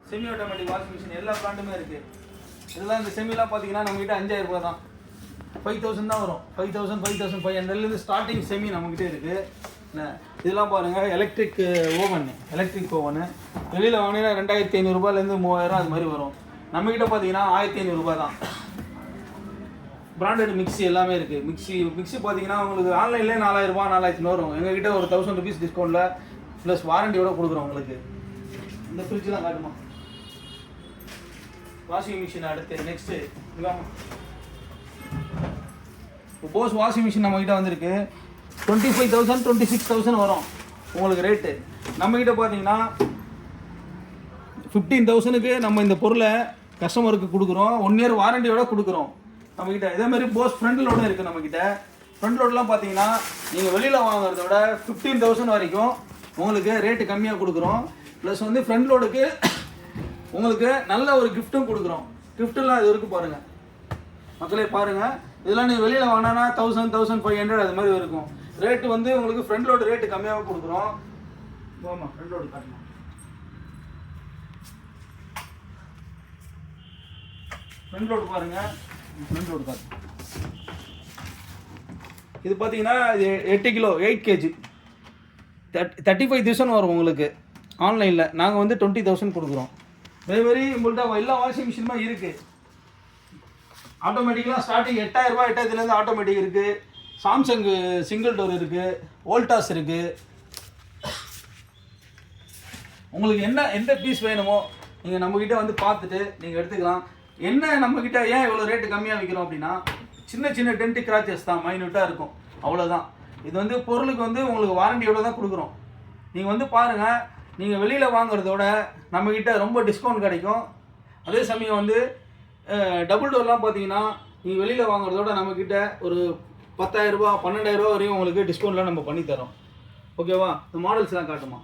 Semi automatic washing machine எல்லா பிராண்டுமே இருக்குது. இதெல்லாம் இந்த செமிலாம் பார்த்தீங்கன்னா நம்மகிட்ட 5000 ரூபா தான், 5000 தான் வரும். 5000 5500 ஸ்டார்டிங் செமி நம்மகிட்ட இருக்குது. இதெல்லாம் பாருங்கள், எலக்ட்ரிக் ஓவனு வெளியில் வாங்கினா 2500 3000 அது மாதிரி வரும். நம்மகிட்ட பார்த்தீங்கன்னா 1500 ரூபா தான். பிராண்டட் மிக்ஸி எல்லாமே இருக்குது. மிக்ஸி பார்த்தீங்கன்னா உங்களுக்கு ஆன்லைன்லேயே 4000 ரூபா 4500 வரும். எங்ககிட்ட ஒரு 1000 rupees டிஸ்கவுண்ட்டில் ப்ளஸ் வாரண்டியோட கொடுக்குறோம் உங்களுக்கு. இந்த ஃப்ரிட்ஜெலாம் காட்டுமா, வாஷிங் மிஷின். அடுத்து நெக்ஸ்ட்டு போஸ் வாஷிங் மிஷின் நம்மகிட்ட வந்திருக்கு. 25,000 26,000 வரும் உங்களுக்கு ரேட்டு. நம்மகிட்ட பார்த்தீங்கன்னா 15,000க்கு நம்ம இந்த பொருளை கஸ்டமருக்கு கொடுக்குறோம். 1 year வாரண்டியோட கொடுக்குறோம் நம்மகிட்ட. இதேமாதிரி போஸ் ஃப்ரண்ட் லோடும் இருக்குது நம்மகிட்ட. ஃப்ரண்ட் லோடெலாம் பார்த்தீங்கன்னா நீங்கள் வெளியில் வாங்குறத விட 15,000 வரைக்கும் உங்களுக்கு ரேட்டு கம்மியாக கொடுக்குறோம். ப்ளஸ் வந்து ஃப்ரண்ட் லோடுக்கு உங்களுக்கு நல்ல ஒரு கிஃப்ட்டும் கொடுக்குறோம். கிஃப்ட்டெல்லாம் இது இருக்குது பாருங்கள் மக்களே, பாருங்கள். இதெல்லாம் நீங்கள் வெளியில் வாங்கினா 1000 1500 அது மாதிரி இருக்கும். ரேட்டு வந்து உங்களுக்கு ஃப்ரண்ட் லோடு ரேட்டு கம்மியாக கொடுக்குறோம். ஆமாம், ஃப்ரண்ட் லோடு காட்டணும். ஃப்ரண்ட் லோடு பாருங்கள், ஃப்ரண்ட் லோடு காட்டு. இது பார்த்தீங்கன்னா இது 8 கிலோ 8 kg 35,000 வரும் உங்களுக்கு. ஆன்லைனில் நாங்கள் வந்து 20,000 கொடுக்குறோம். அதேமாதிரி உங்கள்கிட்ட எல்லா வாஷிங் மிஷினுமே இருக்குது. ஆட்டோமேட்டிக்கெலாம் ஸ்டார்டிங் 8000 ரூபா 8000 ஆட்டோமேட்டிக் இருக்குது. சாம்சங் சிங்கிள் டோர் இருக்குது, வோல்டாஸ் இருக்குது. உங்களுக்கு எந்த பீஸ் வேணுமோ நீங்கள் நம்மக்கிட்ட வந்து பார்த்துட்டு நீங்கள் எடுத்துக்கலாம். என்ன நம்மக்கிட்ட ஏன் இவ்வளோ ரேட்டு கம்மியாக விற்கிறோம் அப்படின்னா, சின்ன டென்ட் கிராச்சஸ் தான், மைன்யூட்டாக இருக்கும், அவ்வளோதான். இது வந்து பொருளுக்கு வந்து உங்களுக்கு வாரண்டியோட தான் கொடுக்குறோம். நீங்கள் வந்து பாருங்கள், நீங்கள் வெளியில் வாங்குறதோட நம்மக்கிட்ட ரொம்ப டிஸ்கவுண்ட் கிடைக்கும். அதே சமயம் வந்து டபுள் டோர்லாம் பார்த்தீங்கன்னா நீங்கள் வெளியில் வாங்குறதோட நம்மக்கிட்ட ஒரு 10,000 ரூபா 12,000 ரூபா வரையும் உங்களுக்கு டிஸ்கவுண்ட்லாம் நம்ம பண்ணித்தரோம். ஓகேவா? இந்த மாடல்ஸ்லாம் காட்டுமா.